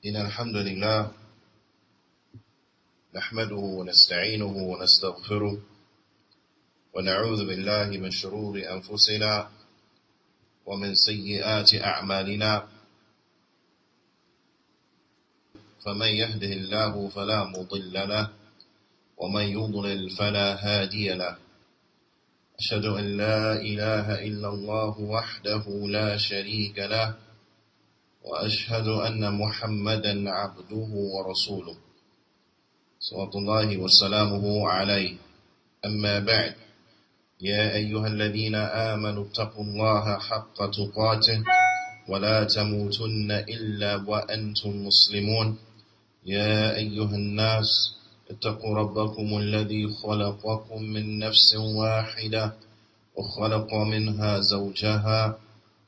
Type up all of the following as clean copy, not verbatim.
إن الحمد لله نحمده ونستعينه ونستغفره ونعوذ بالله من شرور أنفسنا ومن سيئات أعمالنا فمن يهده الله فلا مضل له ومن يضلل فلا هادي له أشهد أن لا إله إلا الله وحده لا شريك له وأشهد أن محمدا عبده ورسوله صلوات الله وسلامه عليه. أما بعد، يا أيها الذين آمنوا اتقوا الله حق تقاته ولا تموتن إلا وأنتم مسلمون. يا أيها الناس اتقوا ربكم الذي خلقكم من نفس واحدة وخلق منها زوجها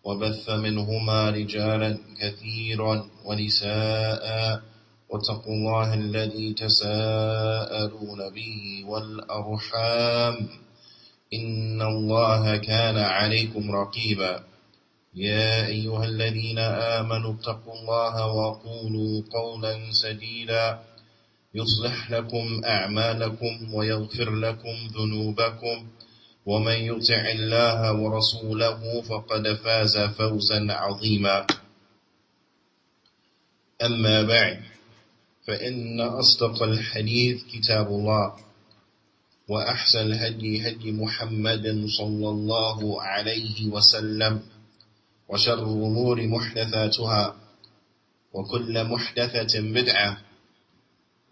وبث منهما رجالا كثيرا ونساء واتقوا الله الذي تساءلون به والأرحام إن الله كان عليكم رقيبا. يا أيها الذين آمنوا اتقوا الله وقولوا قولا سديدا يصلح لكم أعمالكم ويغفر لكم ذنوبكم ومن يطع الله ورسوله فقد فاز فوزا عظيما. أما بعد، فإن أصدق الحديث كتاب الله وأحسن الهدي هدي محمد صلى الله عليه وسلم وشر الأمور محدثاتها وكل محدثة بدعة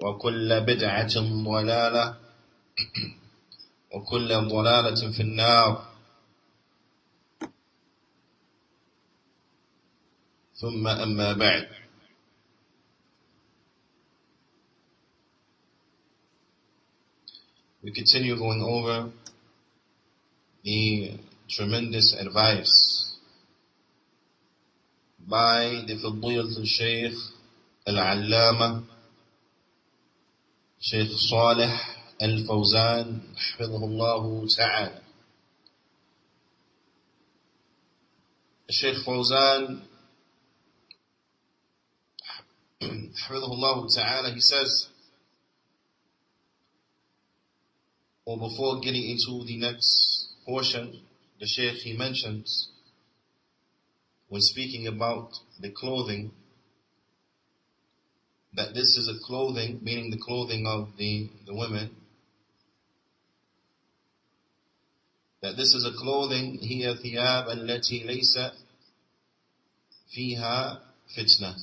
وكل بدعة ضلالة وكل ضلالة في النار. ثم أما بعد، we continue going over the tremendous advice by the Fadilat Shaykh Al-Allama Shaykh Salih Al-Fawzan Hafidhahullah Ta'ala. Shaykh Fawzan Hafidhahullah Ta'ala, he says, or before getting into the next portion, the Shaykh, he mentions, when speaking about the clothing, that this is a clothing, meaning the clothing of the women, that this is a clothing, هي ثياب التي ليس فيها فتنة.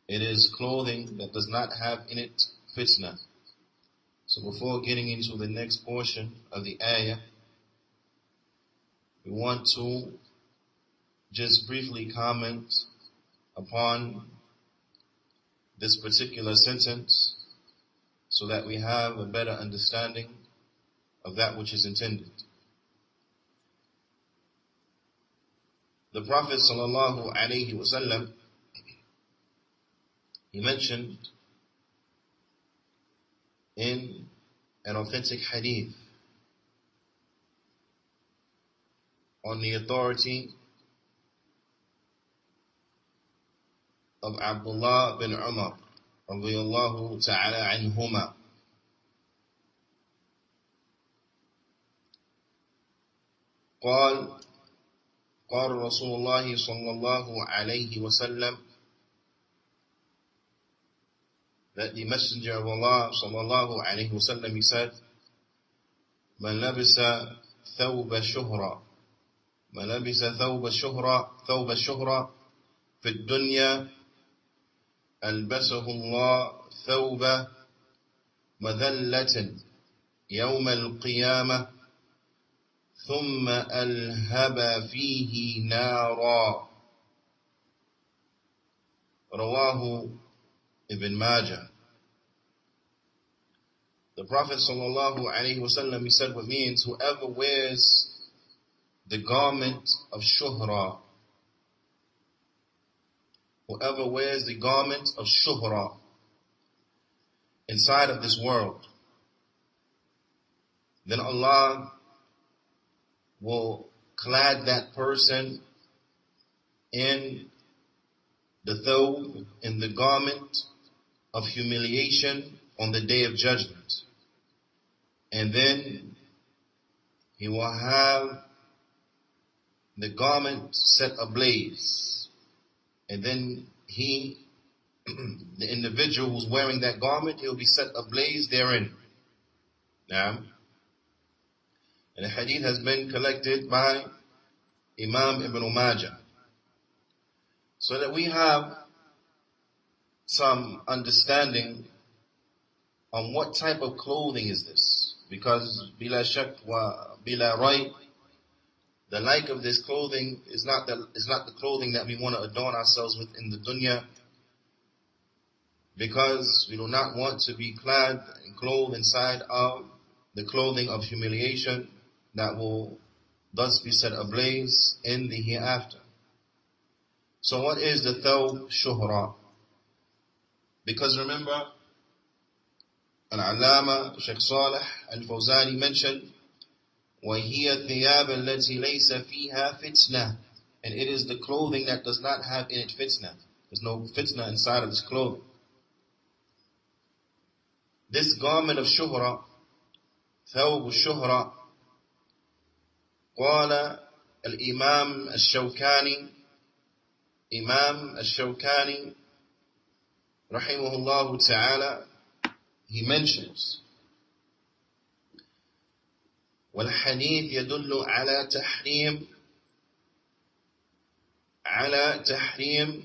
It is clothing that does not have in it fitna. So before getting into the next portion of the ayah, we want to just briefly comment upon this particular sentence so that we have a better understanding of that which is intended. The Prophet sallallahu alaihi wasallam, he mentioned in an authentic hadith on the authority of Abdullah bin Umar radiyallahu ta'ala anhuma, قال رسول الله صلى الله عليه وسلم, that the Messenger of Allah sallallahu alayhi wasallam, he said, من لبس ثوب الشهرة من لبس ثوب الشهرة في الدنيا ألبسه الله ثوب مذلة يوم القيامة ثم ألهب فيه نارا. رواه Ibn Majah. The Prophet sallallahu alaihi wasallam, he said, what means whoever wears the garment of shuhra, whoever wears the garment of shuhra inside of this world, then Allah will clad that person in the thawb in the garment of humiliation on the day of judgment. And then he will have the garment set ablaze. And then he, the individual who's wearing that garment, he'll be set ablaze therein. Now, and the hadith has been collected by Imam Ibn Majah. So that we have some understanding on what type of clothing is this. Because bila shak wa bila ray, the like of this clothing is not the clothing that we want to adorn ourselves with in the dunya. Because we do not want to be clad and clothed inside of the clothing of humiliation that will thus be set ablaze in the hereafter. So what is the thawb shuhra? Because remember, Al-Allama Shaykh Salih Al-Fawzani mentioned, وَهِيَ الثِّيَابَ الَّتِي لَيْسَ فِيهَا فِتْنَةٌ, and it is the clothing that does not have in it fitna. There's no fitna inside of this clothing. This garment of shuhra, thawb shuhra, قال الإمام الشوكاني, Imam al-Shawkani rahimahullah ta'ala, he mentions, والحديث يدل على تحريم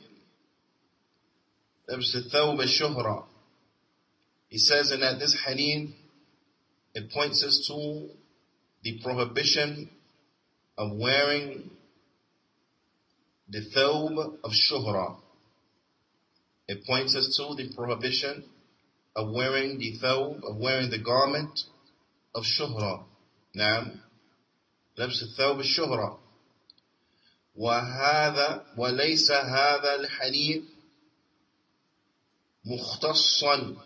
لبس الثوب الشهرة. He says in that this hadith, it points us to the prohibition of wearing the thawb of shuhra. It points us to the prohibition of wearing the thawb, of wearing the garment of shuhra. نعم, لبس الثوب الشهرة. وليس هذا الحديث مختصا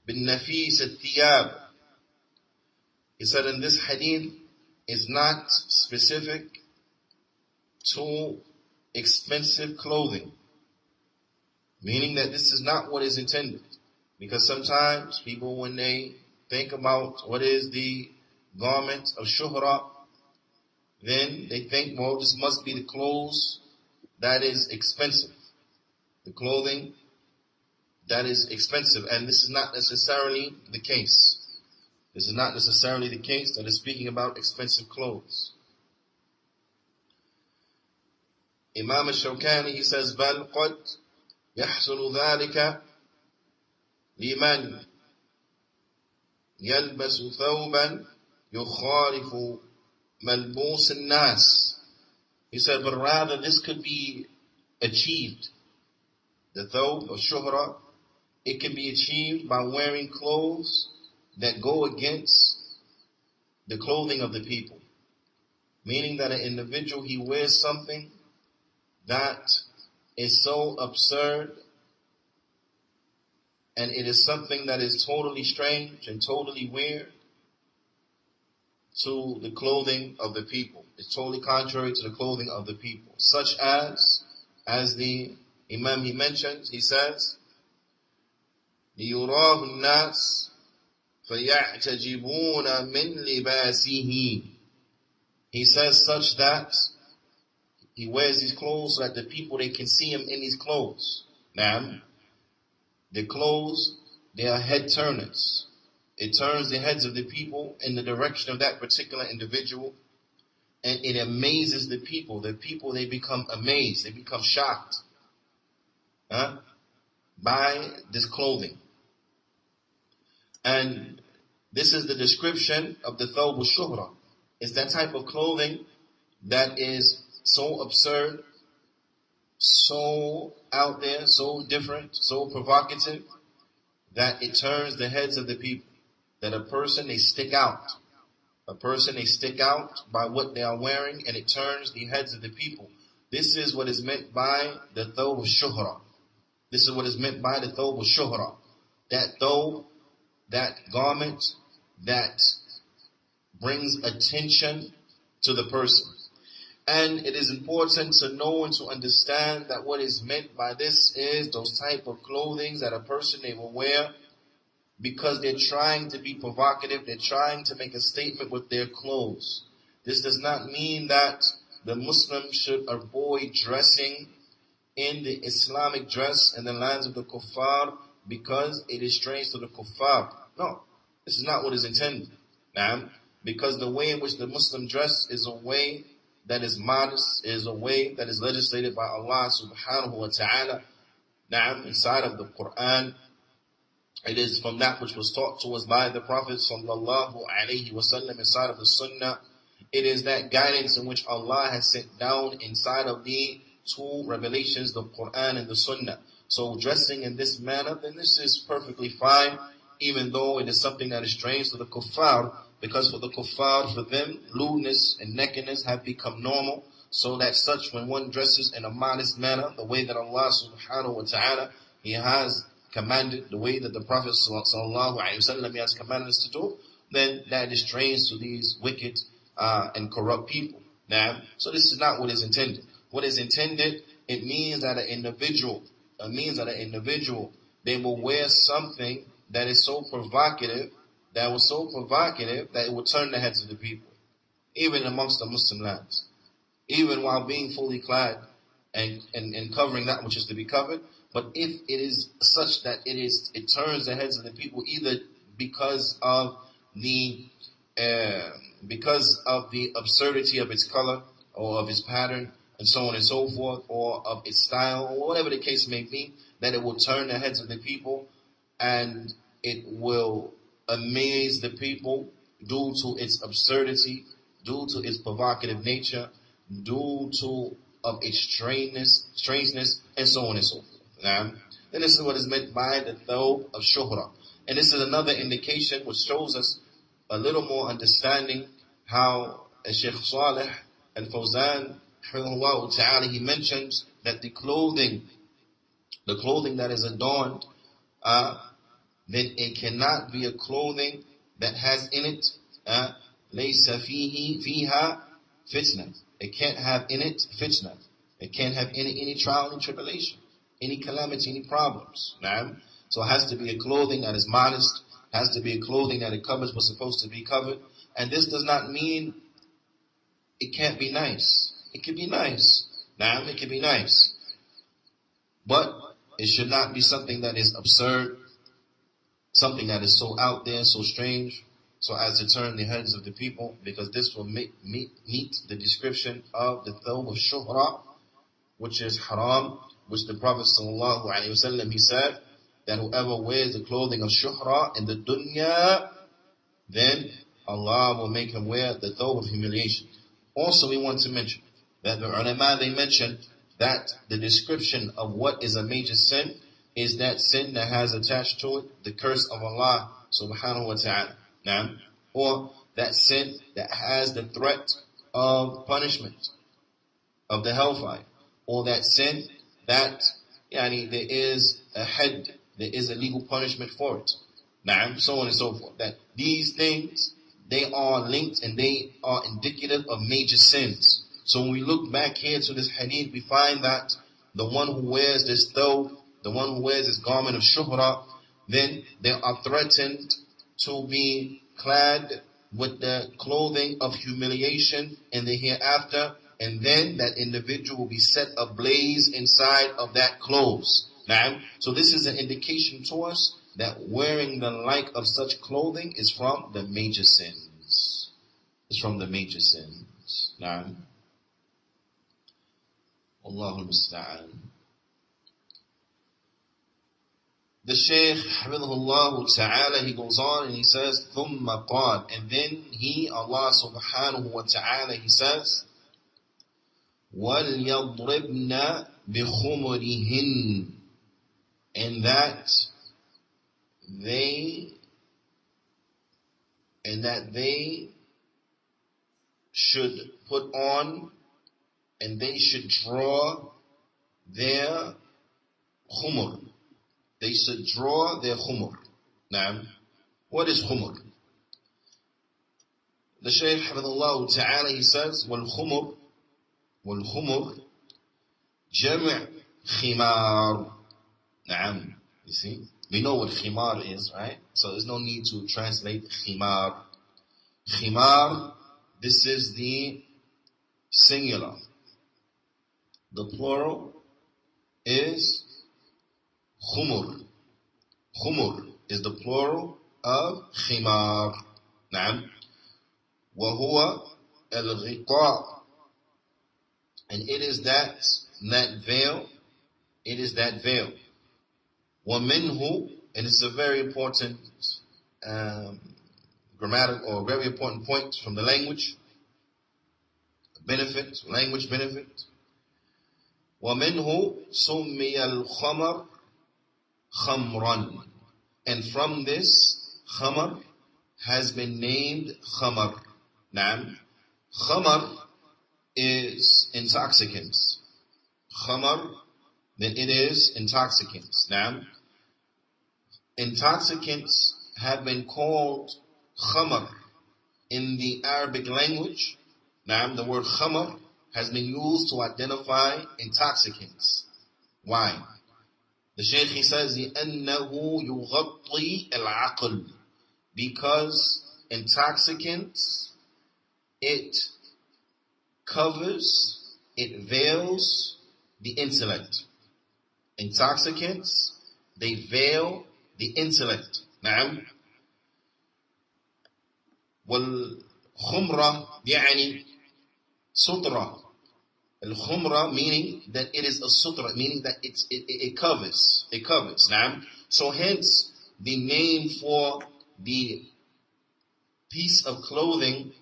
بالنفيس الثياب. He said, in this hadith is not specific to expensive clothing, meaning that this is not what is intended. Because sometimes people, when they think about what is the garment of shuhra, then they think, well, this must be the clothes that is expensive, the clothing that is expensive, and this is not necessarily the case. This is not necessarily the case that is speaking about expensive clothes. Imam al-Shawkani, he says, بل قد يحصل ذلك لمن يلبس ثوبا يخالف ملبوس الناس. He said, but rather this could be achieved. The thawb of shuhra, it can be achieved by wearing clothes that go against the clothing of the people. Meaning that an individual, he wears something that is so absurd, and it is something that is totally strange and totally weird to the clothing of the people. It's totally contrary to the clothing of the people. Such as the Imam he mentions, he says, لِيُرَاهُ النَّاسِ فَيَعْتَجِبُونَ مِنْ لِبَاسِهِ. He says such that he wears these clothes so that the people, they can see him in these clothes. Now, the clothes, they are head turners. It turns the heads of the people in the direction of that particular individual, and it amazes the people. The people, they become amazed, they become shocked by this clothing. And this is the description of the thawb al-shuhra. It's that type of clothing that is so absurd, so out there, so different, so provocative, that it turns the heads of the people. That a person, they stick out. A person, they stick out by what they are wearing, and it turns the heads of the people. This is what is meant by the thawb al-shuhra. This is what is meant by the thawb al-shuhra. That thawb, that garment, that brings attention to the person. And it is important to know and to understand that what is meant by this is those type of clothing that a person they will wear because they're trying to be provocative, they're trying to make a statement with their clothes. This does not mean that the Muslim should avoid dressing in the Islamic dress in the lands of the kuffar because it is strange to the kuffar. No, this is not what is intended. Because the way in which the Muslim dress is a way that is modest, is a way that is legislated by Allah subhanahu wa ta'ala. Inside of the Quran, it is from that which was taught to us by the Prophet sallallahu alaihi wasallam inside of the Sunnah. It is that guidance in which Allah has sent down inside of the two revelations, the Quran and the Sunnah. So dressing in this manner, then this is perfectly fine, even though it is something that is strange to the kuffar, because for the kuffar, for them, lewdness and nakedness have become normal, so that such when one dresses in a modest manner, the way that Allah subhanahu wa ta'ala, He has commanded, the way that the Prophet sallallahu alaihi wasallam has commanded us to do, then that is strange to these wicked and corrupt people. So this is not what is intended. What is intended, it means that an individual, they will wear something that is so provocative, that it will turn the heads of the people, even amongst the Muslim lands, even while being fully clad and covering that which is to be covered. But if it is such that it turns the heads of the people, either because of the absurdity of its color or of its pattern and so on and so forth, or of its style, or whatever the case may be, that it will turn the heads of the people and it will amaze the people due to its absurdity, due to its provocative nature, due to of its strangeness, and so on and so forth. And this is what is meant by the thawb of shuhra. And this is another indication which shows us a little more understanding how Shaykh Salih al-Fawzan, he mentions that the clothing that is adorned, then it cannot be a clothing that has in it لَيْسَ فِيهَا fitna. It can't have in it fitna. It can't have in it any trial, any tribulation, any calamity, any problems. So it has to be a clothing that is modest, has to be a clothing that it covers what's supposed to be covered. And this does not mean it can't be nice. It can be nice. It can be nice. But it should not be something that is absurd, something that is so out there, so strange, so as to turn the heads of the people, because this will meet the description of the thawb of shuhra, which is haram, which the Prophet sallallahu alaihi wasallam, he said that whoever wears the clothing of shuhra in the dunya, then Allah will make him wear the thawb of humiliation. Also, we want to mention that the ulama, they mentioned that the description of what is a major sin is that sin that has attached to it the curse of Allah subhanahu wa ta'ala. Or that sin that has the threat of punishment of the hellfire. Or that sin that there is a had, there is a legal punishment for it. So on and so forth. That these things, they are linked and they are indicative of major sins. So when we look back here to this hadith, we find that the one who wears this thawb, the one who wears this garment of shuhra, then they are threatened to be clad with the clothing of humiliation in the hereafter, and then that individual will be set ablaze inside of that clothes. So this is an indication to us that wearing the like of such clothing is from the major sins. It's from the major sins. Allahu musta'an. The Shaykh, Hafidhahullah Ta'ala, he goes on and he says, ثُمَّ قَالَ, and then he, Allah subhanahu wa ta'ala, he says, وَلْيَضْرِبْنَ بِخُمُرِهِنْ, and that they should put on and they should draw their khumur. They should draw their khumur. What is khumur? The Shaykh Hafidhahullah Ta'ala, he says, وَالْخُمُرْ والخمر جمع خمار. نعم. You see, we know what khimar is, right? So there's no need to translate khimar. Khimar, this is the singular. The plural is khumur. Khumur is the plural of khimar. نعم. وهو الغطاء, and it is that veil. It is that veil. وَمِنْهُ, and it's a very important grammatical or very important point from the language benefit, language benefit. وَمِنْهُ سُمِّيَ الْخَمَرُ خَمْرًا, and from this khamar has been named khamar. Naam. Khamar is intoxicants. Khamar, then it is intoxicants. Naam. Intoxicants have been called khamar in the Arabic language. Naam, the word khamar has been used to identify intoxicants. Why? The Shaykh, he says, لِأَنَّهُ يُغَطِّي الْعَقْلِ, because intoxicants, it covers, it veils the intellect. Intoxicants, they veil the intellect. نعم. والخمرة يعني سترة. Al-khumra, meaning that it is a sutra, meaning that it covers. It covers. Naam. So hence, the name for the piece of clothing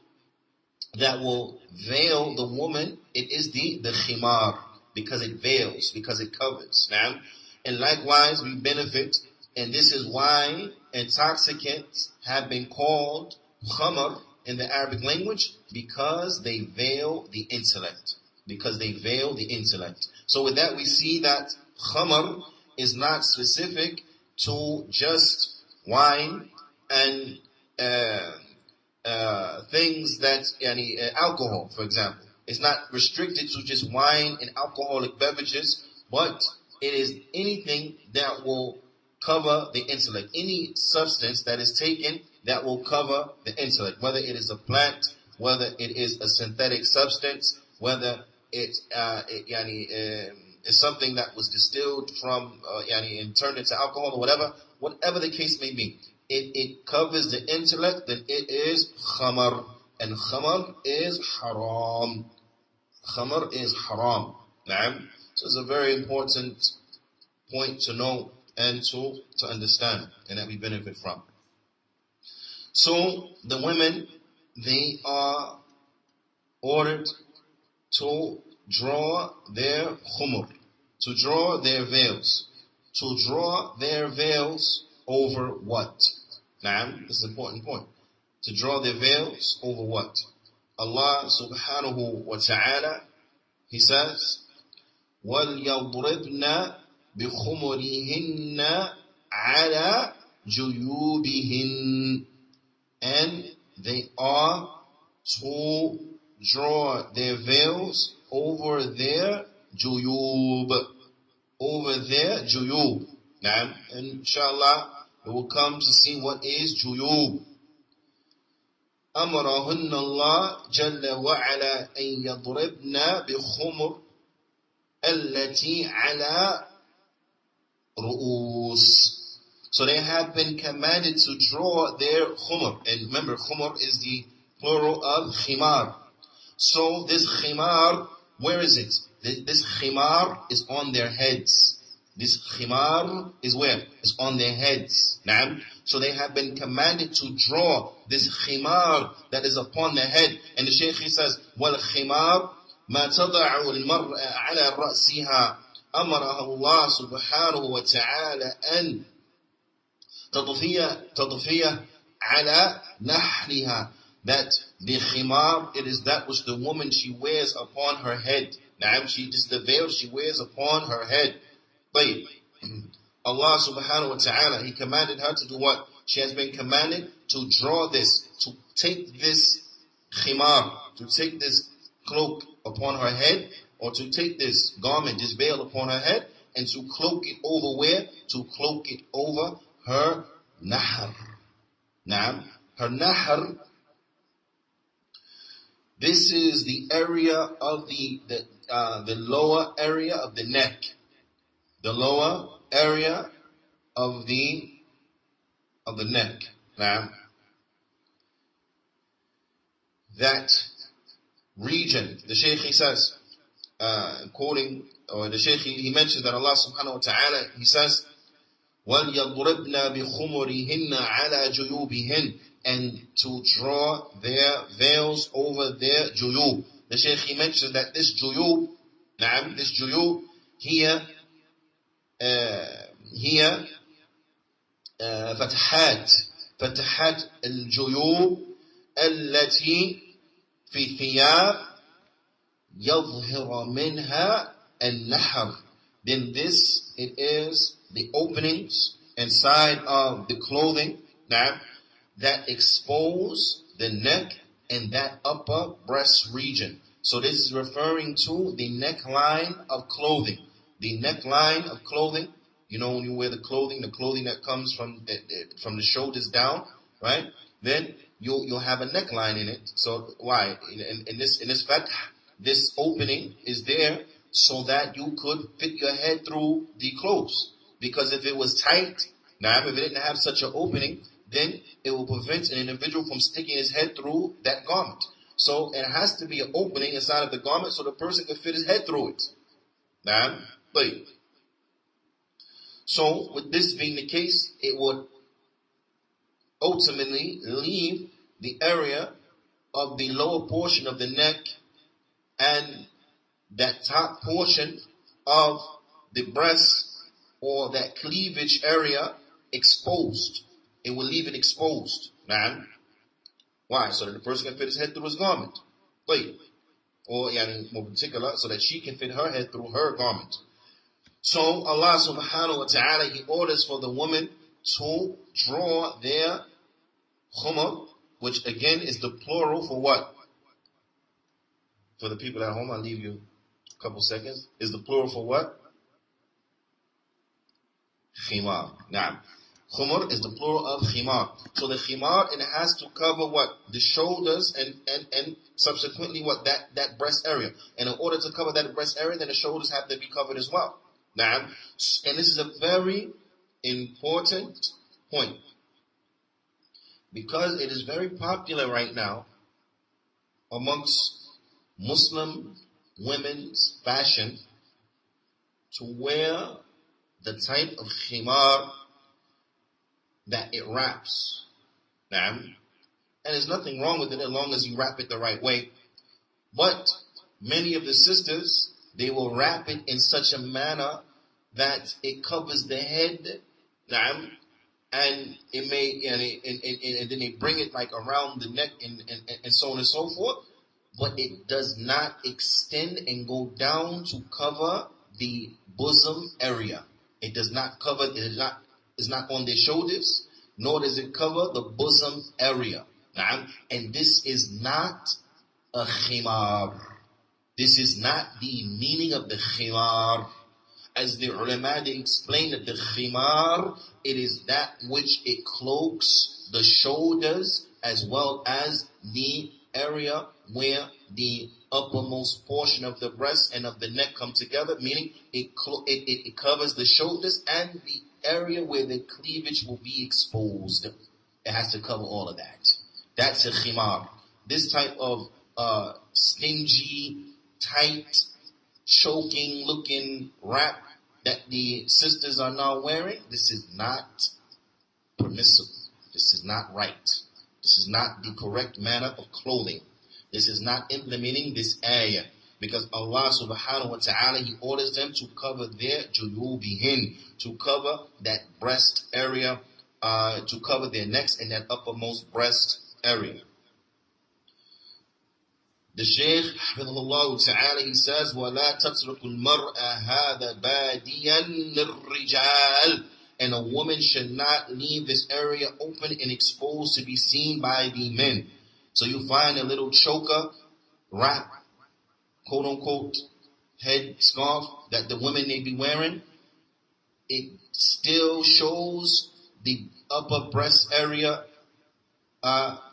that will veil the woman, it is the khimar, because it veils, because it covers. Naam. And likewise, we benefit, and this is why intoxicants have been called khamar in the Arabic language, because they veil the intellect. Because they veil the intellect. So with that, we see that khamar is not specific to just wine and things that, alcohol, for example. It's not restricted to just wine and alcoholic beverages, but it is anything that will cover the intellect. Any substance that is taken that will cover the intellect, whether it is a plant, whether it is a synthetic substance, whether it's something that was distilled from and turned into alcohol or whatever the case may be. It covers the intellect, then it is khamar, and khamar is haram. Khamar is haram. Naam. So it's a very important point to know and to understand, and that we benefit from. So the women, they are ordered to draw their khumur, to draw their veils. To draw their veils over what? Naam, this is an important point. To draw their veils over what? Allah subhanahu wa ta'ala, He says, وَلْيَضْرِبْنَا بِخُمُرِهِنَّ عَلَى جُيُوبِهِنَّ, and they are to draw their veils over their juyub. Over their juyub. Now, inshallah, we will come to see what is juyub. أمرهن الله جل وعلا أن يضربن بخمر التي على رؤوس. So they have been commanded to draw their khumr. And remember, khumr is the plural of khimar. So this khimar, where is it? This khimar is on their heads. This khimar is where? It's on their heads. Naam. So they have been commanded to draw this khimar that is upon their head. And the Shaykh, he says, وَالْخِمَارُ مَا تَضَعُ الْمَرْأَ عَلَى رَأْسِهَا أَمَرَهَا اللَّهُ سُبْحَانَهُ وَتَعَالَى أَنْ تَضْفِيَ عَلَى نَحْرِهَا. That the khimar, it is that which the woman, she wears upon her head. Naam, this is the veil she wears upon her head. But Allah subhanahu wa ta'ala, He commanded her to do what? She has been commanded to draw this, to take this khimar, to take this cloak, upon her head, or to take this garment, this veil upon her head, and to cloak it over where? To cloak it over her nahr. Now, her nahr, this is the area of the lower area of the neck. The lower area of the neck. Now, that region, the Shaykh he says, the Shaykh he mentions that Allah subhanahu wa ta'ala, he says, وَلْيَضْرِبْنَ بِخُمُرِهِنَّ عَلَى جُيُوبِهِنَّ, and to draw their veils over their juyub. The Shaykh he mentioned that this juyub, here فتحات الجيوب التي في ثياب يظهر منها النحر. Then this, it is the openings inside of the clothing that expose the neck and that upper breast region. So this is referring to the neckline of clothing. The neckline of clothing, you know, when you wear the clothing that comes from the shoulders down, right? Then you'll have a neckline in it. So why? In this fact, this opening is there so that you could fit your head through the clothes. Because if it was tight, if it didn't have such an opening, then it will prevent an individual from sticking his head through that garment. So it has to be an opening inside of the garment so the person can fit his head through it. So with this being the case, it would ultimately leave the area of the lower portion of the neck and that top portion of the breast or that cleavage area exposed. It will leave it exposed. Why? So that the person can fit his head through his garment. Or more particular, so that she can fit her head through her garment. So Allah subhanahu wa ta'ala, He orders for the woman to draw their khumar, which again is the plural for what? For the people at home, I'll leave you a couple seconds. Is the plural for what? Khimar. Khumar is the plural of khimar. So the khimar, it has to cover what? The shoulders and subsequently what? That breast area. And in order to cover that breast area, then the shoulders have to be covered as well. And this is a very important point. Because it is very popular right now amongst Muslim women's fashion to wear the type of khimar that it wraps. And there's nothing wrong with it as long as you wrap it the right way. But many of the sisters, they will wrap it in such a manner that it covers the head, and it may, and then they bring it like around the neck and so on and so forth. But it does not extend and go down to cover the bosom area. It does not cover, it's not on their shoulders, nor does it cover the bosom area. And this is not a khimar. This is not the meaning of the khimar. As the ulama, they explain that the khimar, it is that which it cloaks the shoulders as well as the area where the uppermost portion of the breast and of the neck come together, meaning it covers the shoulders and the area where the cleavage will be exposed. It has to cover all of that. That's a khimar. This type of stingy, tight, choking looking wrap that the sisters are now wearing, this is not permissible. This is not right. This is not the correct manner of clothing. This is not implementing this ayah. Because Allah subhanahu wa ta'ala, He orders them to cover their juyubihin, to cover that breast area, to cover their necks and that uppermost breast area. The Shaykh, hafidhahullah ta'ala, he says, وَلَا تَتْرُكُ الْمَرْأَ هَذَا بَادِيًا لِلرِّجَالِ, and a woman should not leave this area open and exposed to be seen by the men. So you find a little choker wrap quote unquote head scarf that the women may be wearing, it still shows the upper breast area,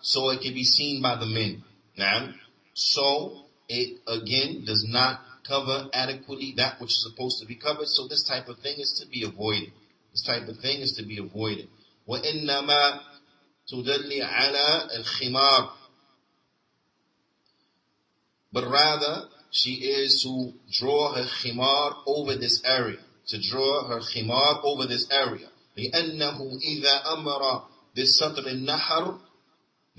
so it can be seen by the men. Now, so it again does not cover adequately that which is supposed to be covered. So this type of thing is to be avoided. This type of thing is to be avoided. وَإِنَّمَا تُدَلِّ عَلَى الْخِمَارِ, but rather she is to draw her khimar over this area. To draw her khimar over this area. لِأَنَّهُ إِذَا أَمَرَ بِالسَّطْرِ النَّحَرِ.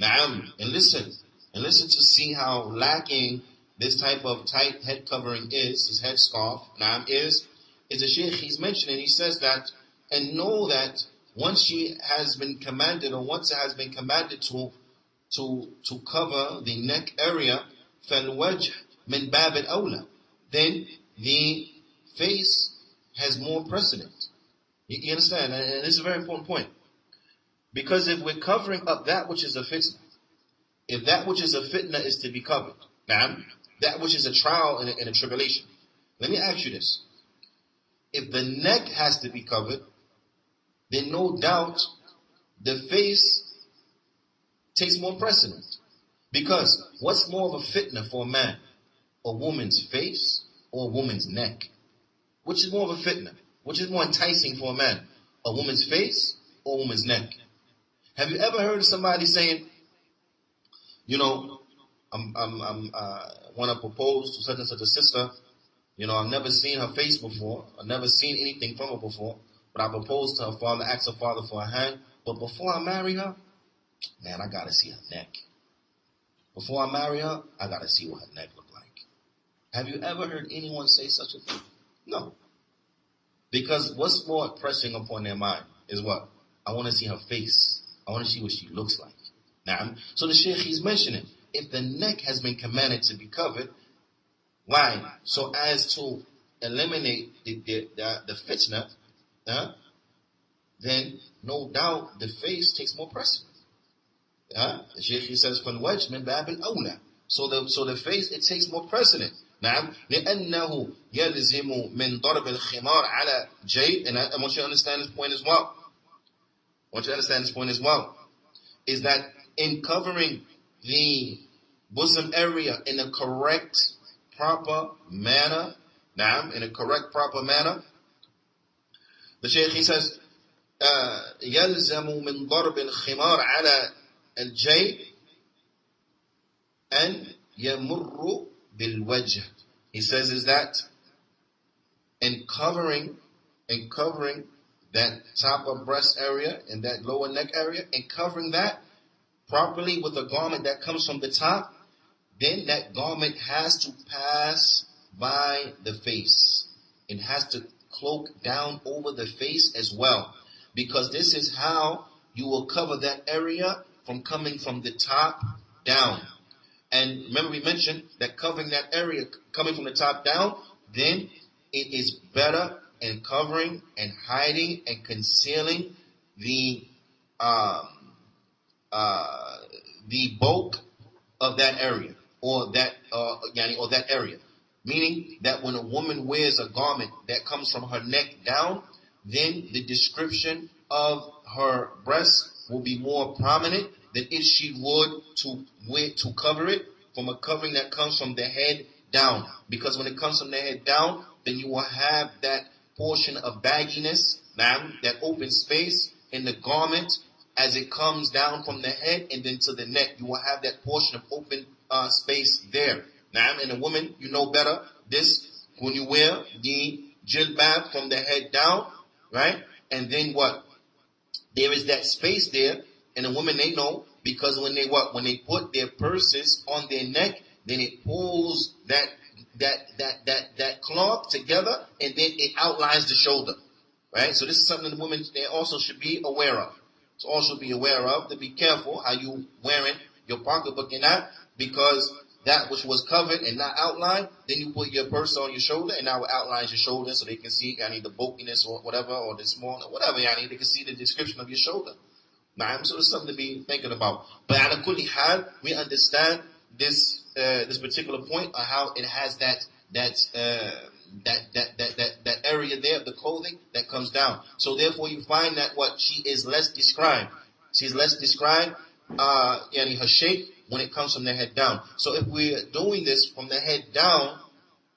Na'am. And listen to see how lacking this type of tight head covering is, his head scarf, na'am, is the Shaykh he's mentioning. He says that, and know that once she has been commanded, or once it has been commanded to cover the neck area, فَالْوَجْهِ مِنْ بَابِ الْأَوْلَى, then the face has more precedent. You understand? And this is a very important point. Because if we're covering up that which is a fitna, if that which is a fitna is to be covered, that which is a trial and a tribulation, let me ask you this. If the neck has to be covered, then no doubt the face takes more precedent. Because what's more of a fitna for a man? A woman's face or a woman's neck? Which is more of a fitna? Which is more enticing for a man? A woman's face or a woman's neck? Have you ever heard of somebody saying, you know, I want to propose to such and such a sister. You know, I've never seen her face before. I've never seen anything from her before. But I proposed to her father, asked her father for a hand. But before I marry her, man, I got to see her neck. Before I marry her, I got to see what her neck look like. Have you ever heard anyone say such a thing? No. Because what's more pressing upon their mind is what? I want to see her face. I want to see what she looks like. Now, so the Shaykh is mentioning, if the neck has been commanded to be covered, why? So as to eliminate the fitna, then no doubt the face takes more precedence. The Shaykh he says, فَالْوَجْهِ مِنْ بَابِ الْأَوْلَى. So the face, it takes more precedent. نعم لأنه يلزم من ضرب الخمار على جيب. And I want you to understand this point as well. Is that in covering the bosom area in a correct, proper manner, the Shaykh he says, يلزم من ضرب الخمار على الجيب أن يمر بالوجه. He says is that in covering that top of breast area and that lower neck area, and covering that properly with a garment that comes from the top, then that garment has to pass by the face. It has to cloak down over the face as well. Because this is how you will cover that area from coming from the top down. And remember we mentioned that covering that area coming from the top down, then it is better in covering and hiding and concealing the bulk of that area, or that area. Meaning that when a woman wears a garment that comes from her neck down, then the description of her breast will be more prominent than if she would to cover it from a covering that comes from the head down. Because when it comes from the head down, then you will have that portion of bagginess, that open space in the garment as it comes down from the head and then to the neck. You will have that portion of open space there. And a woman, you know better this when you wear the jilbab from the head down, right? And then what? There is that space there, and the women, they know, because when they put their purses on their neck, then it pulls that cloth together, and then it outlines the shoulder, right? So this is something the women, they also should be aware of. So also be aware of, to be careful how you wearing your pocketbook and that, because that which was covered and not outlined, then you put your purse on your shoulder, and now it outlines your shoulder so they can see the bulkiness or whatever, or the small, or whatever, they can see the description of your shoulder. So it's something to be thinking about. But ala kulli hal, we understand this this particular point, or how it has that area there of the clothing that comes down. So therefore you find that she is less described. She's less described, her shape when it comes from the head down. So if we're doing this from the head down,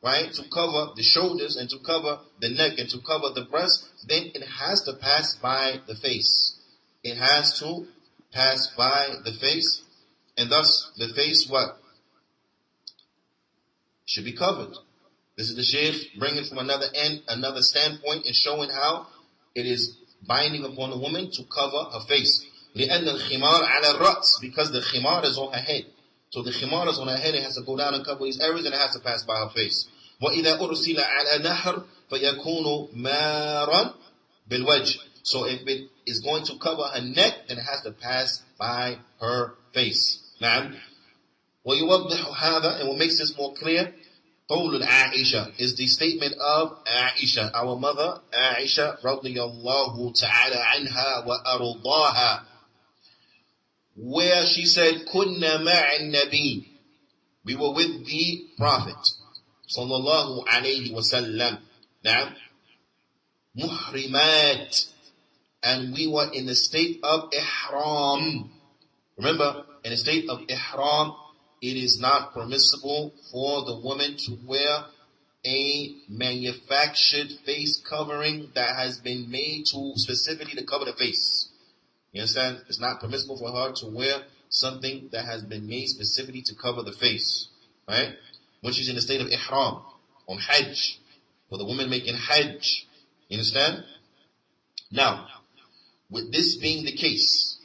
right, to cover the shoulders and to cover the neck and to cover the breast, then it has to pass by the face. It has to pass by the face, and thus the face should be covered. This is the Shaykh bringing from another standpoint and showing how it is binding upon the woman to cover her face. لأن الخمار على الرأس, because the khimar is on her head. So the khimar is on her head, it has to go down and cover these areas, and it has to pass by her face. وإذا أرسل على نحر فيكون مارا بالوجه. So if it is going to cover her neck, then it has to pass by her face. نعم. ويوضح هذا, and what makes this more clear, قول Aisha is the statement of Aisha, our mother Aisha radiyallahu ta'ala anha wa ardaha, where she said, كنا مع النبي, we were with the Prophet sallallahu alayhi wa sallam, نعم, muhrimat, and we were in the state of ihram. Remember, in the state of ihram, it is not permissible for the woman to wear a manufactured face covering that has been made specifically to cover the face. You understand? It's not permissible for her to wear something that has been made specifically to cover the face. Right? When she's in the state of ihram, on hajj, for the woman making hajj. You understand? Now, with this being the case,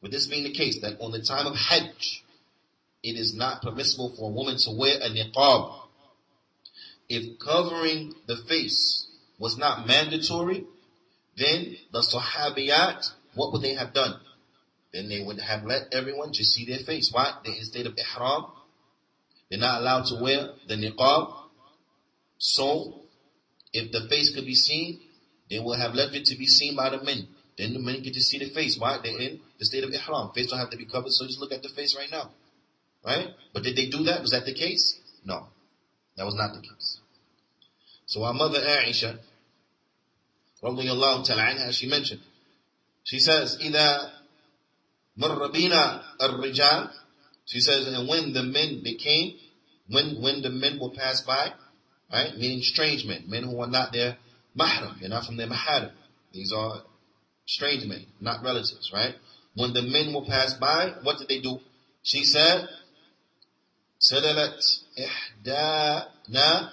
that on the time of hajj, it is not permissible for a woman to wear a niqab. If covering the face was not mandatory, then the sahabiyat, what would they have done? Then they would have let everyone just see their face. Why? They're in a state of ihram. They're not allowed to wear the niqab. So, if the face could be seen, they will have left it to be seen by the men. Then the men get to see the face. Why? They're in the state of ihram. Face don't have to be covered, so just look at the face right now. Right? But did they do that? Was that the case? No. That was not the case. So our mother Aisha, radiyallahu ta'ala anha, she mentioned, she says, إِذَا مَرَّ بِنَا الرِّجَالِ, she says, and when the men will pass by, right? Meaning strange men who are not their mahram, they're not from their maharim. These are strange men, not relatives, right? When the men will pass by, what did they do? She said, سدلت إحدانا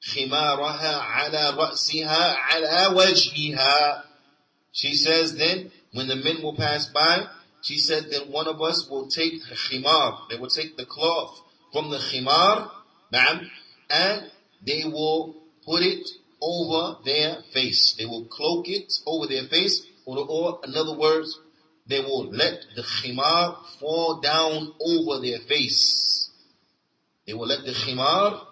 خمارها على رأسها على وجهها. She says then, when the men will pass by, she said then one of us will take the khimar, they will take the cloth from the khimar, and they will put it over their face. They will cloak it over their face, or in other words, they will let the khimar fall down over their face. They will let the khimar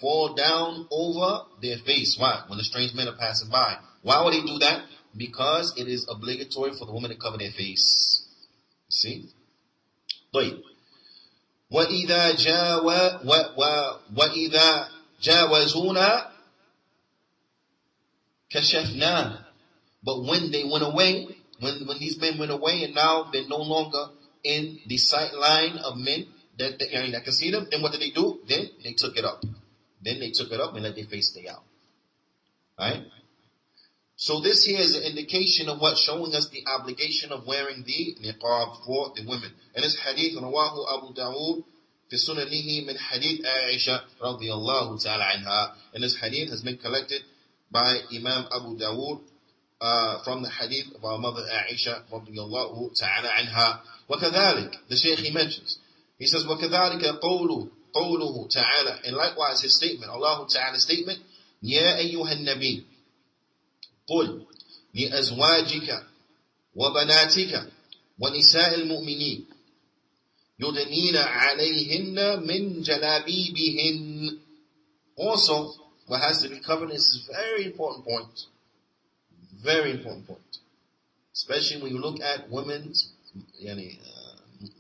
fall down over their face. Why? When the strange men are passing by. Why would they do that? Because it is obligatory for the woman to cover their face. See? طيب. وَإِذَا جَاوَزُونَا كَشَفْنَا. But when they went away, when these men went away and now they're no longer in the sight line of men that can see them, then what did they do? Then they took it up. And let their face stay out. Right? So this here is an indication of what, showing us the obligation of wearing the niqab for the women. And this hadith, rawahu Abu Dawood fi sunanihi min hadith Aisha radiyallahu ta'ala anha. And this hadith has been collected by Imam Abu Dawood from the hadith of our mother Aisha radiyallahu ta'ala anha. وكذلك, the Shaykh he mentions, he says, وكذلك قوله ta'ala, and likewise his statement, Allah Ta'ala's statement, يا أيها النبي قل لأزواجك وبناتك ونساء المؤمنين يدنين عليهن من جلابيبهن. Also, what has to be covered is a very important point. Very important point. Especially when you look at women's,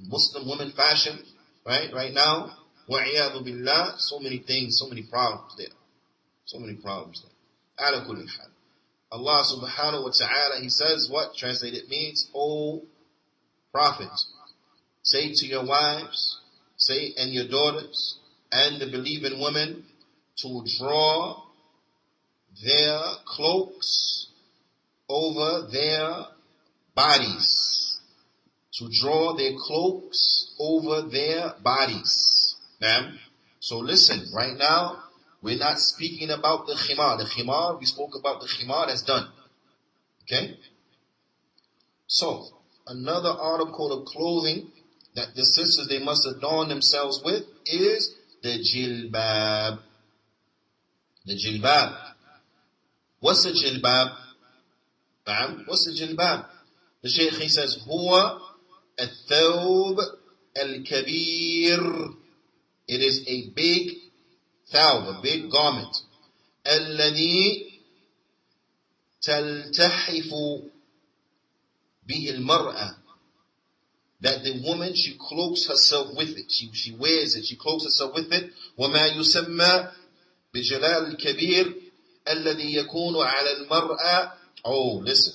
Muslim women fashion, right? Right now, وَعِيَاذُ بِاللَّهِ, so many things, so many problems there. So many problems there. عَلَى كُلِّ حَالٍ. Allah subhanahu wa ta'ala, He says what? Translated means, O Prophet, say to your wives, say and your daughters, and the believing women, to draw their cloaks over their bodies. To draw their cloaks over their bodies. Ma'am? So listen, right now, we're not speaking about the khimar. The khimar, we spoke about the khimar, that's done. Okay? So, another article of clothing that the sisters, they must adorn themselves with is the jilbab. The jilbab. What's the jilbab? What's the jilbab? The Shaykh, he says, هو الثوب الكبير. It is a big thawb, a big garment. الذي تلتحف به المرأة. That the woman, she cloaks herself with it. She wears it. She cloaks herself with it. وما يسمى بجلال الكبير الذي يكون على المرأة. Oh, listen.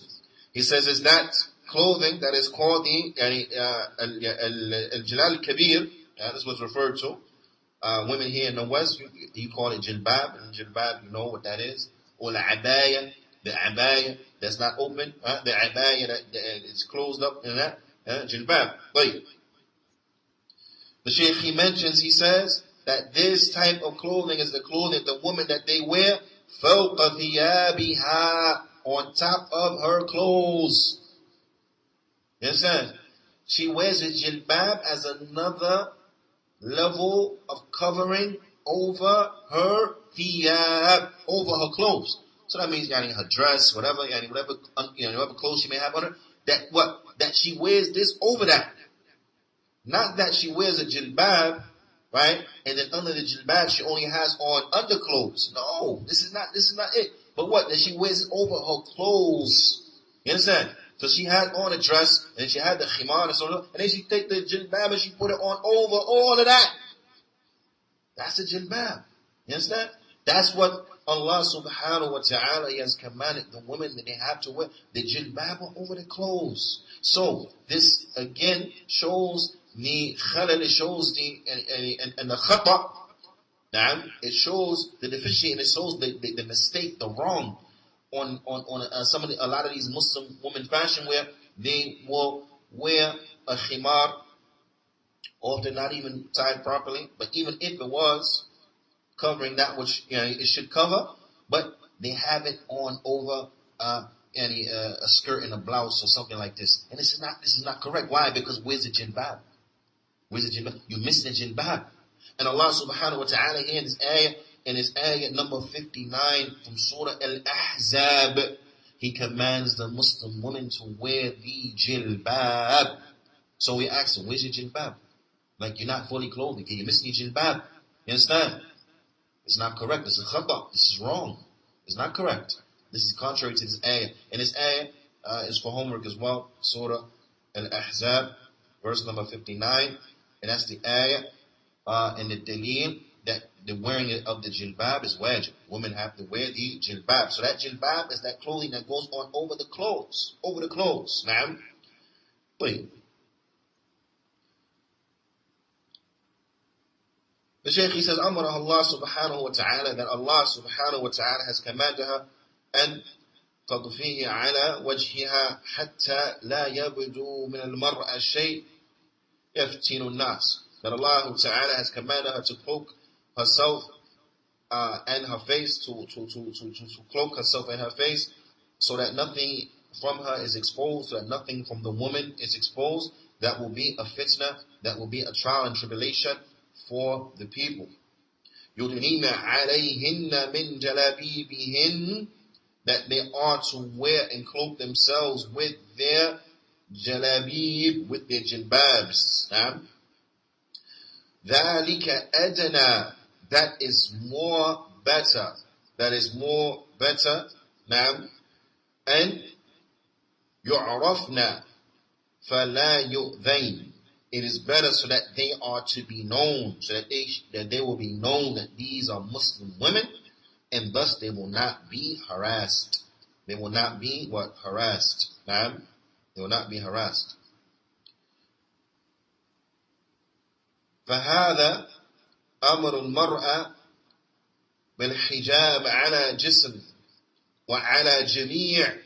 He says, is that clothing that is called the Jalal al-Kabir, this was referred to. Women here in the West, you call it jilbab, and jilbab, you know what that is. Or the abaya that's not open, the abaya that is closed up, and that, jilbab. Wait. The Shaykh, he mentions, he says, that this type of clothing is the clothing, the woman that they wear, فَوْقَ ثِيَابِهَا, on top of her clothes. You understand? She wears a jilbab as another level of covering over her thiyab, over her clothes. So that means her dress, whatever clothes she may have on her, that she wears this over that. Not that she wears a jilbab, right? And then under the jilbab she only has on underclothes. No, this is not it. But what? That she wears it over her clothes. You understand? So she had on a dress, and she had the khimar and so on, and then she take the jilbab and she put it on over all of that. That's a jilbab. You understand? That's what Allah subhanahu wa ta'ala, He has commanded the women that they have to wear the jilbab over the clothes. So this again shows the khalal, it shows the and the khata. It shows the deficiency, and it shows the mistake, the wrong on a lot of these Muslim women fashion, where they will wear a khimar, often not even tied properly, but even if it was covering that which it should cover, but they have it on over a skirt and a blouse or something like this, and this is not correct. Why? Because where's the jilbab? Where's the jilbab? You're missing the jilbab. And Allah subhanahu wa ta'ala here in this ayah number 59 from Surah Al-Ahzab, He commands the Muslim woman to wear the jilbab. So we ask them, where's your jilbab? Like, you're not fully clothed. You're missing your jilbab. You understand? It's not correct. This is khata. This is wrong. It's not correct. This is contrary to this ayah. And this ayah is for homework as well. Surah Al-Ahzab, verse number 59. And that's the ayah. And the dalil that the wearing of the jilbab is wajib. Women have to wear the jilbab. So that jilbab is that clothing that goes on over the clothes. Over the clothes. Naam. Wait. The Shaykh, he says, Amara Allah subhanahu wa ta'ala, that Allah subhanahu wa ta'ala has commanded her, and تضفيه على وجهها حتى لا يبدو من المرأة شيء يفتن الناس. That Allah Ta'ala has commanded her to cloak herself and her face, to cloak herself and her face, so that nothing from her is exposed, so that nothing from the woman is exposed. That will be a fitna, that will be a trial and tribulation for the people. يُدْنِينَ عَلَيْهِنَّ مِنْ جَلَابِيبِهِنَّ, that they are to wear and cloak themselves with their jalabib, with their jilbabs. ذَلِكَ أَدْنَى, that is more better. That is more better. And يُعْرَفْنَا فَلَا يُؤْذَيْنَ, it is better so that they are to be known, so that they will be known that these are Muslim women, and thus they will not be harassed. They will not be what? Harassed. Naam? They will not be harassed. فهذا أمر المرأة بالحجاب على جسم وعلى جميع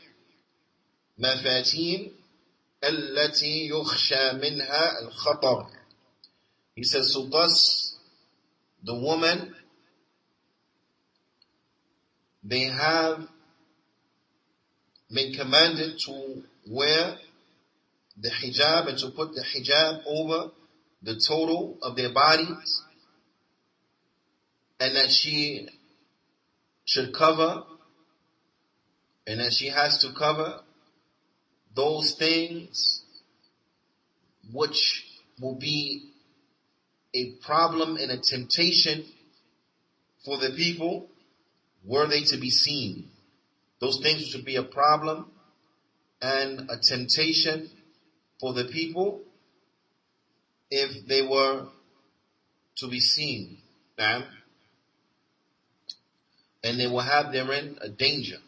مفاتين التي يخشى منها الخطر. He says, so thus the woman, they have been commanded to wear the hijab and to put the hijab over the total of their bodies, and that she should cover, and that she has to cover those things which will be a problem and a temptation for the people were they to be seen. Those things should be a problem and a temptation for the people if they were to be seen. And they will have therein a danger.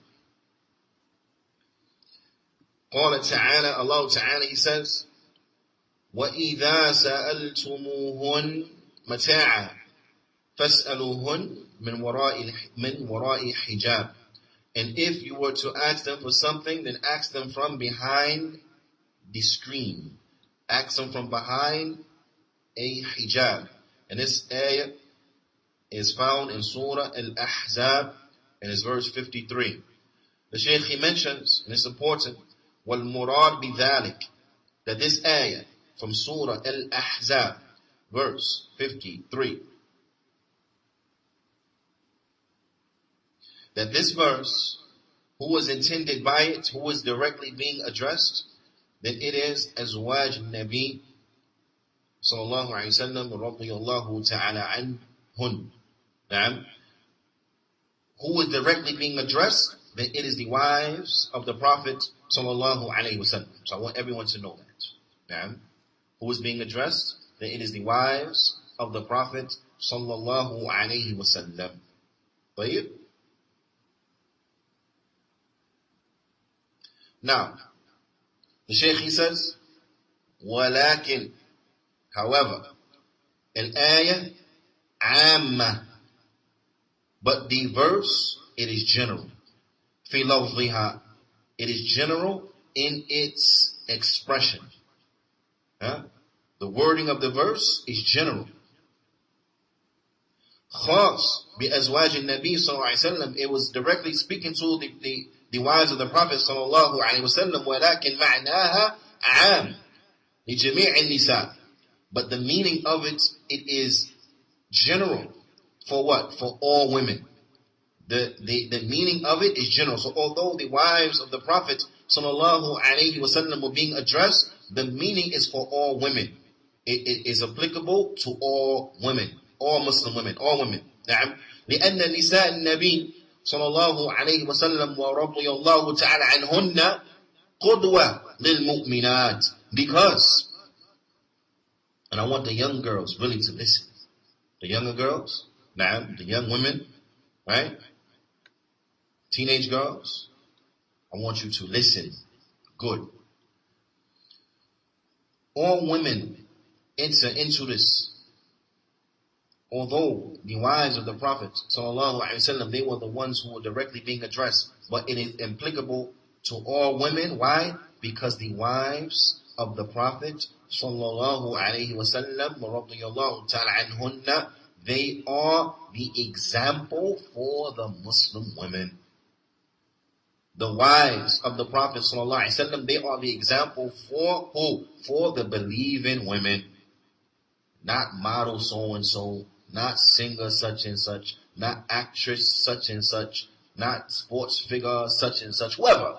قال تعالى, Allah Ta'ala, He says, وَإِذَا سَأَلْتُمُوهُنْ مَتَاعًا فَاسْأَلُوهُنْ مِنْ وَرَاءِ حِجَابٍ. And if you were to ask them for something, then ask them from behind the screen. Ask them from behind a hijab. And this ayah is found in Surah Al-Ahzab, and it's verse 53. The Shaykh, he mentions, and it's important, وَالْمُرَادْ بِذَلِكَ, that this ayah from Surah Al-Ahzab, verse 53, that this verse, who was intended by it, who was directly being addressed, then it is Azwaj Nabi sallallahu alayhi wa sallam radiyallahu ta'ala anhun. Who was directly being addressed, then it is the wives of the Prophet sallallahu alayhi wa sallam. So I want everyone to know that. Who is being addressed, then it is the wives of the Prophet sallallahu alayhi wa sallam. طيب. Now, the Shaykh, he says, وَلَكِنْ, however, al-ayah amma, but the verse, it is general. فِي لَفْظِهَا, it is general in its expression. The wording of the verse is general. خاص بأزواج النبي صلى الله عليه وسلم, it was directly speaking to the wives of the Prophet صلى الله عليه وسلم, ولكن معناها عام لجميع النساء. But the meaning of it, it is general. For what? For all women. The meaning of it is general. So although the wives of the Prophet sallallahu alaihi wasallam were being addressed, the meaning is for all women. It is applicable to all women, all Muslim women, all women. نعم. لأن نساء النبي صلى الله عليه وسلم ورضي الله تعالى عنهن قدوة للمؤمنات. Because, and I want the young girls really to listen. The younger girls, نعم, the young women, right? Teenage girls, I want you to listen good. All women enter into this. Although the wives of the Prophet sallallahu alaihi wasallam, they were the ones who were directly being addressed, but it is applicable to all women. Why? Because the wives of the Prophet sallallahu alaihi wasallam, radiyallahu ta'ala anhunna, they are the example for the Muslim women. The wives of the Prophet sallallahu alaihi wasallam, they are the example for who? For the believing women. Not model so and so, not singer such and such, not actress such and such, not sports figure such and such, whoever.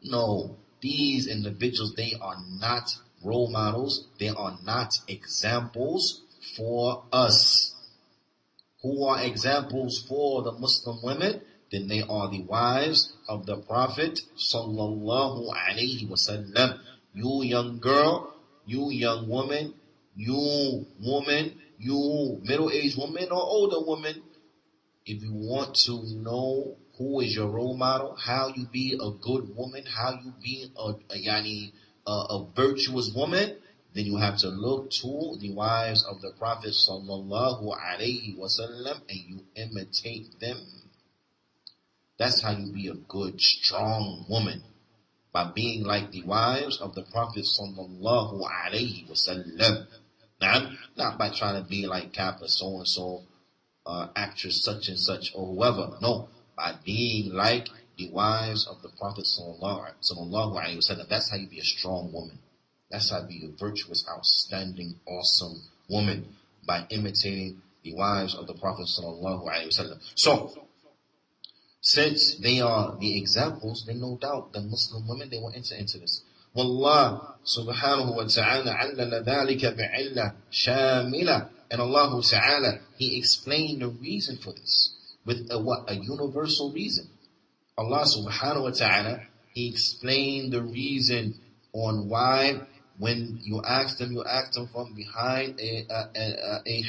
No, these individuals, they are not role models. They are not examples for us. Who are examples for the Muslim women? Then they are the wives of the Prophet sallallahu alaihi wasallam. You young girl, you young woman, you woman, you middle-aged woman or older woman, if you want to know who is your role model, how you be a good woman, how you be a virtuous woman, then you have to look to the wives of the Prophet sallallahu alaihi wasallam and you imitate them. That's how you be a good, strong woman. By being like the wives of the Prophet sallallahu alaihi wasallam. Not by trying to be like Kappa so-and-so, actress such and such or whoever. No, by being like the wives of the Prophet sallallahu alaihi wasallam. That's how you be a strong woman. That's how you be a virtuous, outstanding, awesome woman. By imitating the wives of the Prophet sallallahu alaihi wasallam. So, since they are the examples, then no doubt the Muslim women, they will enter into this. Wallah subhanahu wa ta'ala allala dhalika bi'illah shamila. And Allah ta'ala, He explained the reason for this with a universal reason. Allah subhanahu wa ta'ala, He explained the reason on why when you ask them from behind a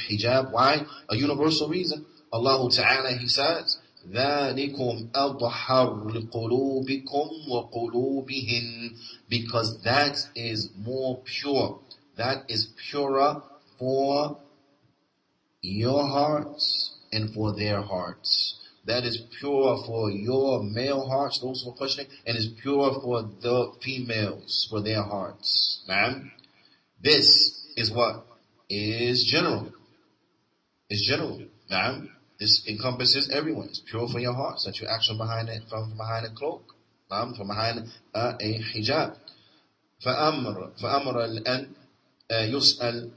hijab. Why? A universal reason. Allah ta'ala, He says, ذَلِكُمْ أَضْحَرُ لِقُلُوبِكُمْ وَقُلُوبِهِنْ. Because that is more pure. That is purer for your hearts and for their hearts. That is pure for your male hearts, those who are questioning, and is pure for the females, for their hearts. This is what is general. It's general. This encompasses everyone. It's pure for your hearts, that you act from behind a cloak, from behind a hijab. فأمر أن يسأل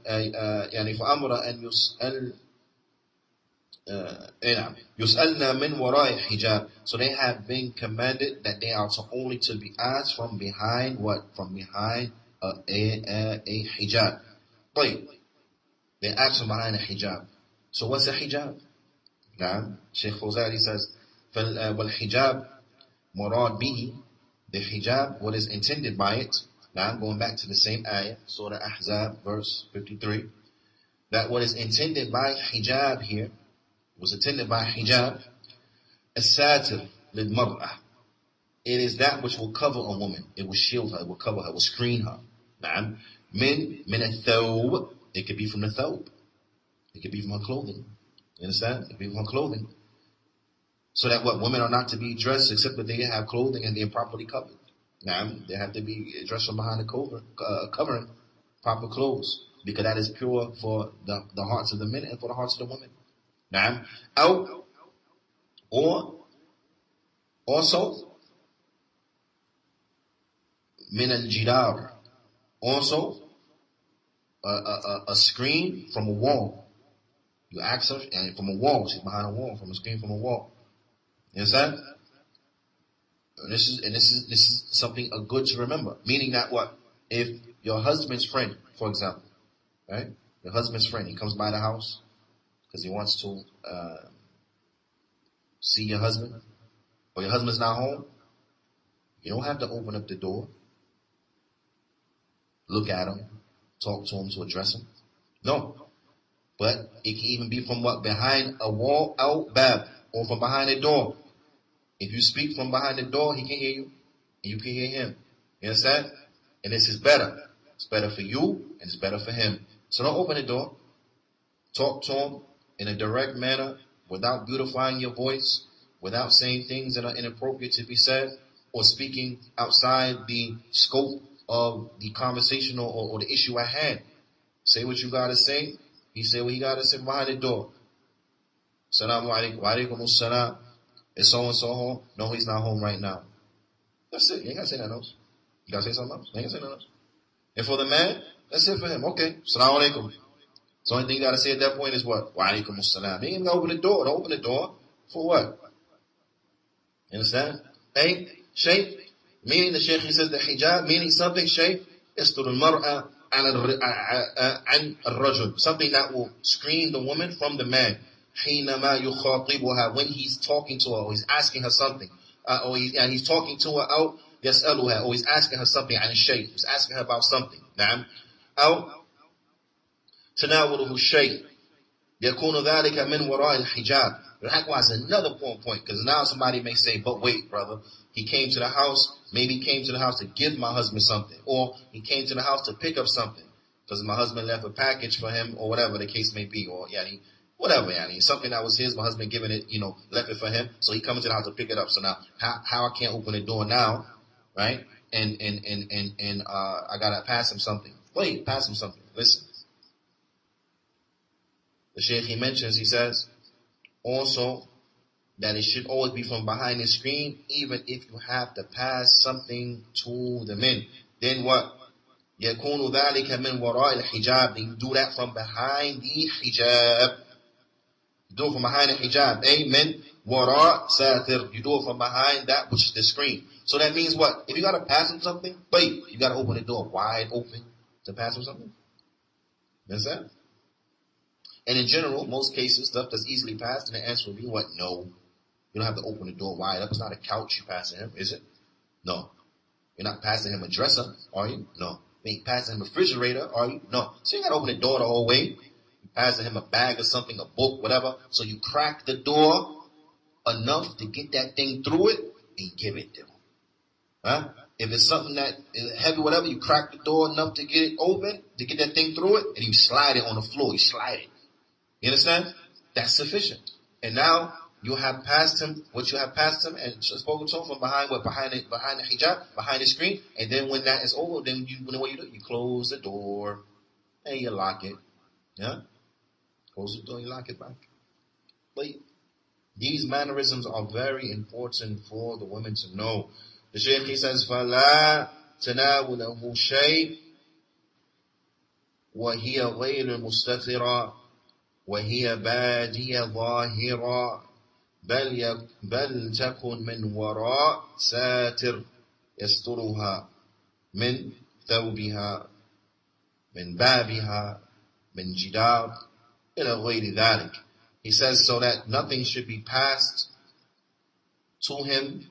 فأمر أن يسأل يسألنا من وراء hijab. So they have been commanded that they are only to be asked from behind what? From behind a hijab. They ask from behind a hijab. So what's a hijab? Shaykh Fawzani says, وَالْحِجَابِ مُرَاد بِهِ. The hijab, what is intended by it. Now I'm going back to the same ayah, Surah Ahzab, verse 53. That what is intended by hijab here, was intended by hijab, الساتر للمرأة. It is that which will cover a woman. It will shield her, it will cover her, it will screen her. من الثوب. It could be from the thawb. It could be from her clothing. You understand? It could be from her clothing. So that what? Women are not to be dressed except that they have clothing and they are properly covered. They have to be dressed from behind the covering, proper clothes. Because that is pure for the hearts of the men and for the hearts of the women. Or also min al-jidar. Also a screen from a wall. You ask her, and from a wall, she's behind a wall, from a screen from a wall. You understand? And this is something good to remember. Meaning that what? If your husband's friend, for example, right? Your husband's friend, he comes by the house because he wants to see your husband, or your husband's not home, you don't have to open up the door, look at him, talk to him, to address him. No. But it can even be from what? Behind a wall, out, bab, or from behind a door. If you speak from behind the door, he can hear you, and you can hear him. You understand? And this is better. It's better for you, and it's better for him. So don't open the door. Talk to him in a direct manner, without beautifying your voice, without saying things that are inappropriate to be said, or speaking outside the scope of the conversation or the issue at hand. Say what you gotta say. He said what he gotta say behind the door. Salaam alaikum, wa alaikum assalam. Is so-and-so home? No, he's not home right now. That's it. You ain't gotta say nothing else. You gotta say something else? You ain't gotta say nothing else. And for the man, that's it for him. Okay. Salaam alaikum. So the only thing you gotta say at that point is what? Wa alaikum assalam. You ain't gotta open the door. Don't open the door. For what? You understand? Shaykh. Meaning the Shaykh, he says the hijab, meaning something, Shaykh, يستر المرأة عن الرجل. Something that will screen the woman from the man. حينما يخاطبها, when he's talking to her, or he's asking her something, or he's talking to her out, يسألها, or he's asking her something عن الشيء, he's asking her about something. نعم. أو تناوله الشيء يكون ذلك من وراء الحجاب. Likewise, another point, because now somebody may say, but wait, brother, he came to the house, maybe he came to the house to give my husband something, or he came to the house to pick up something, because my husband left a package for him, or whatever the case may be, or whatever, something that was his, my husband giving it, left it for him, so he comes to the house to pick it up. So now, how I can't open the door now, right? And I gotta pass him something. Wait, pass him something. Listen. The Shaykh, he mentions, he says, also, that it should always be from behind the screen, even if you have to pass something to the men. Then what? يَكُونُ ذَلِكَ مِنْ وَرَاءِ الْحِجَابِ. Then you do that from behind the hijab. You do it from behind the hijab. Amen. وَرَاء سَاتِرْ. You do it from behind that which is the screen. So that means what? If you gotta pass him something, wait, you gotta open the door wide open to pass him something. You understand? And in general, most cases, stuff that's easily passed, and the answer will be what? No. You don't have to open the door wide up. It's not a couch you're passing him, is it? No. You're not passing him a dresser, are you? No. You ain't passing him a refrigerator, are you? No. So you gotta open the door the whole way. You're passing him a bag or something, a book, whatever. So you crack the door enough to get that thing through it, and give it to him. Huh? If it's something that is heavy, whatever, you crack the door enough to get it open, to get that thing through it, and you slide it on the floor. You slide it. You understand? That's sufficient. And now you have passed him what you have passed him and spoken to him from behind behind the hijab, behind the screen. And then when that is over, then what you do? You close the door and you lock it. Yeah? Close the door, you lock it back. But these mannerisms are very important for the women to know. The Shaykh, he says, فَلَا تَنَاوُلَهُ شَيْءٍ وَهِيَ غَيْرُ مُسْتَتِرًا وهي بادية ظاهرة بل تكن من وراء ساتر يسترها من ثوبها من بابها من جدار إلى غير ذلك. He says so that nothing should be passed to him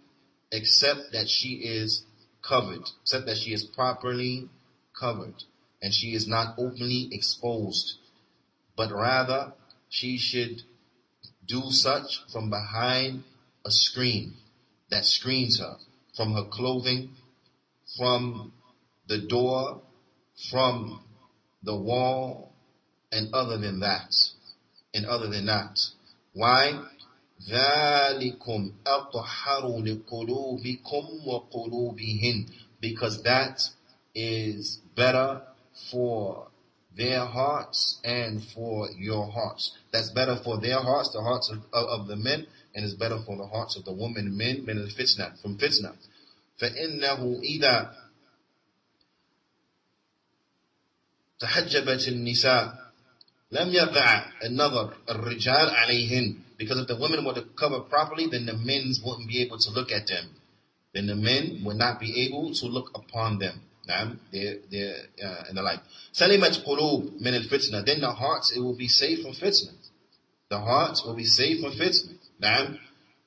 except that she is covered, except that she is properly covered and she is not openly exposed. But rather, she should do such from behind a screen that screens her from her clothing, from the door, from the wall, and other than that. Why? ذَلِكُمْ أَطْهَرُ لِقُلُوبِكُمْ وَقُلُوبِهِنْ. Because that is better for their hearts and for your hearts. That's better for their hearts, the hearts of the men, and it's better for the hearts of the women, men, من الفتنة, from fitna. فإنه إذا تحجبت النساء لم يقع النظر الرجال عليهن. Because if the women were to cover properly, then the men wouldn't be able to look at them. Then the men would not be able to look upon them. And the like. سَلِمَتْ قُلُوب مِنَ الْفِتْنَةِ. Then the hearts, it will be safe from fitna. The hearts will be safe from fitna. نعم.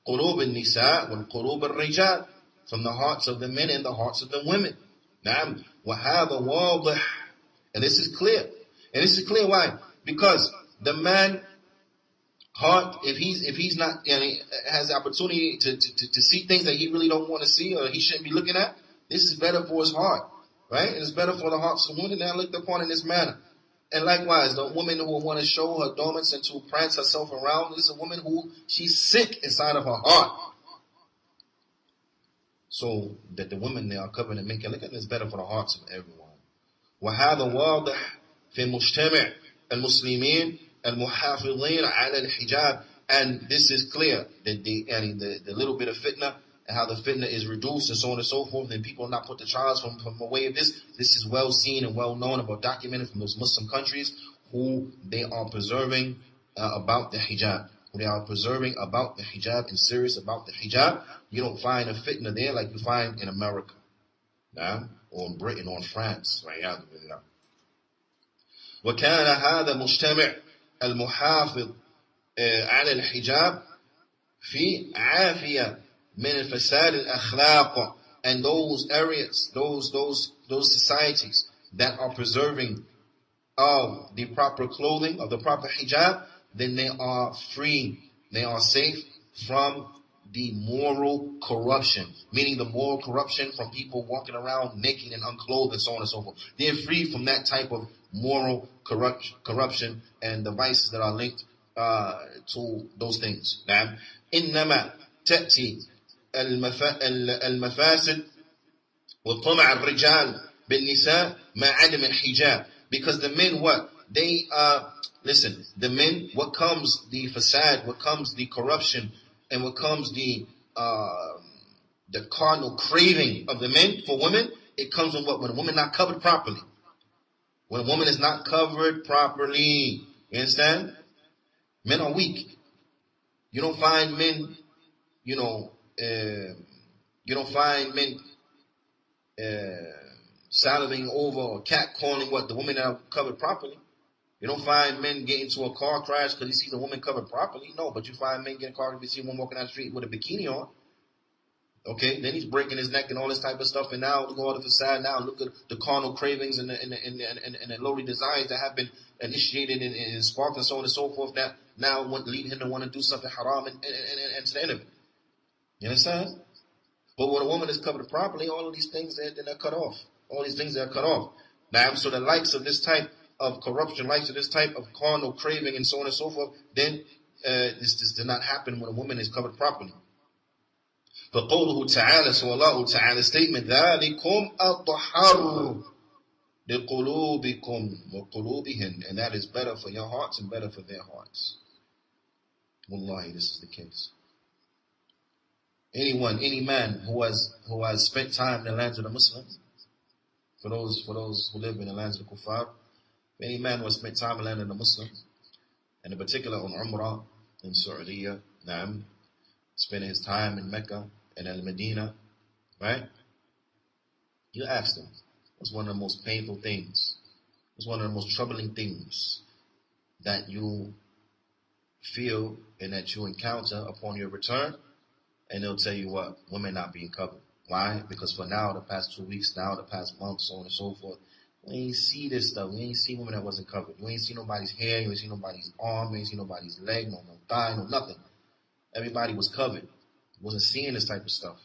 قُلُوبِ النِّسَاءِ وَالْقُلُوبِ الرِّجَالِ. From the hearts of the men and the hearts of the women. نعم. وَهَذَا وَاضِحٌ. And this is clear. And this is clear why? Because the man heart, if he's not, has the opportunity to see things that he really don't want to see or he shouldn't be looking at, this is better for his heart. Right? It is better for the hearts of women that are looked upon in this manner. And likewise, the woman who will want to show her dormants and to prance herself around is a woman who she's sick inside of her heart. So that the women they are covered and making look at is better for the hearts of everyone. وهذا واضح في مجتمع المسلمين المحافظين على الحجاب. And this is clear that the little bit of fitna and how the fitna is reduced and so on and so forth, and people not put the trials from away of this. This is well seen and well known, about documented from those Muslim countries who they are preserving about the hijab. Who they are preserving about the hijab and serious about the hijab. You don't find a fitna there like you find in America, or in Britain or in France. وكان هذا مجتمع المحافظ على الحجاب في عافية من الفساد الأخلاق. And those areas, those societies that are preserving of the proper clothing, of the proper hijab, then they are free. They are safe from the moral corruption, meaning the moral corruption from people walking around naked and unclothed and so on and so forth. They're free from that type of moral corruption and the vices that are linked to those things. Now, إنما تأتي المفاسد وطمع الرجال بالنساء مع عدم الحجاب. Because the men, what? They, listen, the men, what comes the facade, what comes the corruption, and what comes the carnal craving of the men for women, it comes from what? When a woman not covered properly. When a woman is not covered properly. You understand? Men are weak. You don't find men, you don't find men salivating over or catcalling what? The women that are covered properly. You don't find men get into a car crash because he sees a woman covered properly. No, but you find men get in a car if you see a woman walking down the street with a bikini on. Okay, then he's breaking his neck and all this type of stuff. And now look at all the facade. Now look at the carnal cravings and the lowly desires that have been initiated and sparked and so on and so forth. That now lead him to want to do something haram and to the end of it. You understand? But when a woman is covered properly, all of these things they're cut off. All these things are cut off. Now, so the likes of this type of corruption, likes of this type of carnal craving and so on and so forth, then this does not happen when a woman is covered properly. فقوله تعالى, so Allah Ta'ala's statement, ذَلِكُمْ أَطْهَرُ لِقُلُوبِكُمْ وَقُلُوبِهِنْ, and that is better for your hearts and better for their hearts. Wallahi, this is the case. Any man who has spent time in the lands of the Muslims, for those who live in the lands of the Kuffar, any man who has spent time in the land of the Muslims, and in particular on Umrah in Saudiya, spending his time in Mecca and Al-Medina, right? You ask them, what's one of the most painful things? What's one of the most troubling things that you feel and that you encounter upon your return? And they'll tell you what? Women not being covered. Why? Because for now, the past 2 weeks, now the past month, so on and so forth, we ain't see this stuff. We ain't see women that wasn't covered. You ain't see nobody's hair. You ain't see nobody's arm. You ain't see nobody's leg, no thigh, no nothing. Everybody was covered. Wasn't seeing this type of stuff,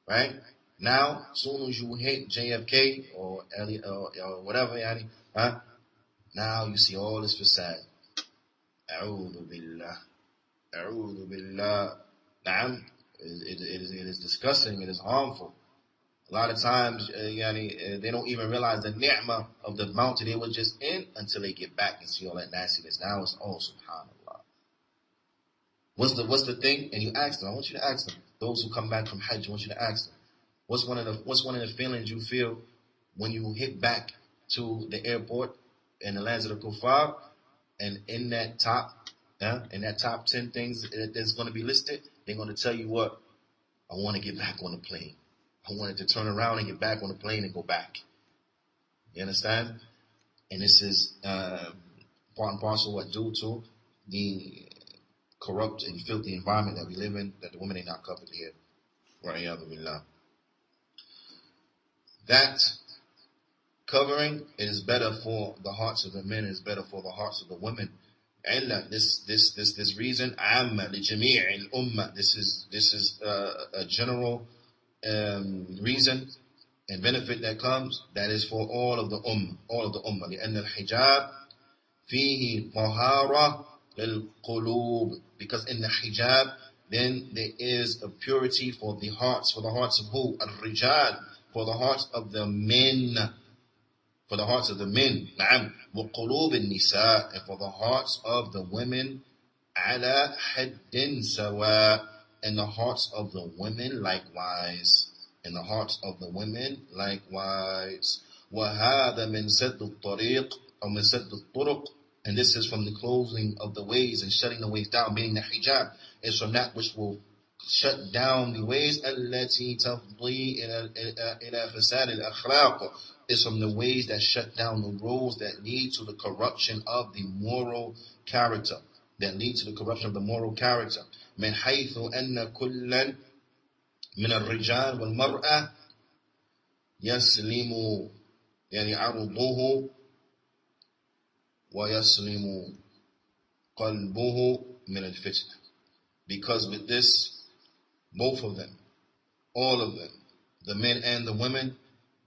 right? Now, as soon as you hit JFK or Elliot or whatever, now you see all this facade. A'udhu billah. A'udhu billah. It is disgusting. It is harmful. A lot of times, they don't even realize the ni'mah of the mountain they were just in until they get back and see all that nastiness. Now it's subhanallah. What's the thing? And you ask them. I want you to ask them. Those who come back from Hajj, I want you to ask them. What's one of the feelings you feel when you hit back to the airport in the lands of the Kuffar, and in that top 10 things that's going to be listed, they're going to tell you what? I want to get back on the plane. I wanted to turn around and get back on the plane and go back. You understand? And this is part and parcel what due to the corrupt and filthy environment that we live in, that the women are not covered here. That covering, it is better for the hearts of the men, it is better for the hearts of the women. This reason, this is a general reason and benefit that comes, that is for all of the ummah. لأن الحجاب فيه طهارة للقلوب, because in the hijab, then there is a purity for the hearts of who? Al-Rijal, for the hearts of the men. For the hearts of the men, نعم, وقلوب النساء, and for the hearts of the women, على حد سواء, and the hearts of the women likewise, وهذا من سد الطريق أو من سد الطرق, and this is from the closing of the ways and shutting the ways down, meaning the hijab is from that which will shut down the ways, التي تفضي إلى فساد الأخلاق, is from the ways that shut down the roads that lead to the corruption of the moral character. من حيث أن كلا من الرجال والمرأة يسلم عرضه وَيَسْلِمُ قَلْبُهُ مِنَ الْفِتْنَةِ. Because with this, both of them, all of them, the men and the women,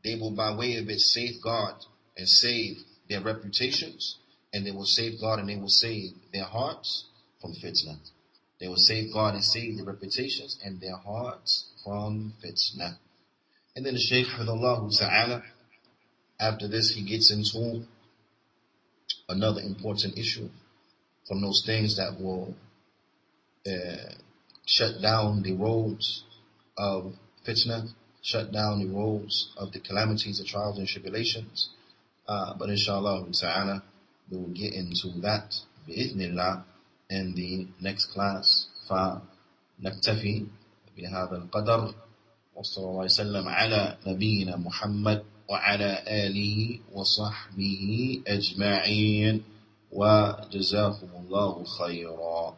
they will by way of it safeguard and save their reputations, and they will safeguard and they will save their hearts from fitna. They will safeguard and save their reputations and their hearts from fitna. And then the Shaykh, Hafidhullah Ta'ala, after this he gets into another important issue from those things that will shut down the roads of fitna, shut down the roads of the calamities, the trials and tribulations. But inshallah ta'ala, we will get into that bi'idhnillah in the next class. فنكتفي بهذا القدر وصلى الله وسلم على نبينا محمد وعلى آله وصحبه أجمعين وجزاكم الله خيرا.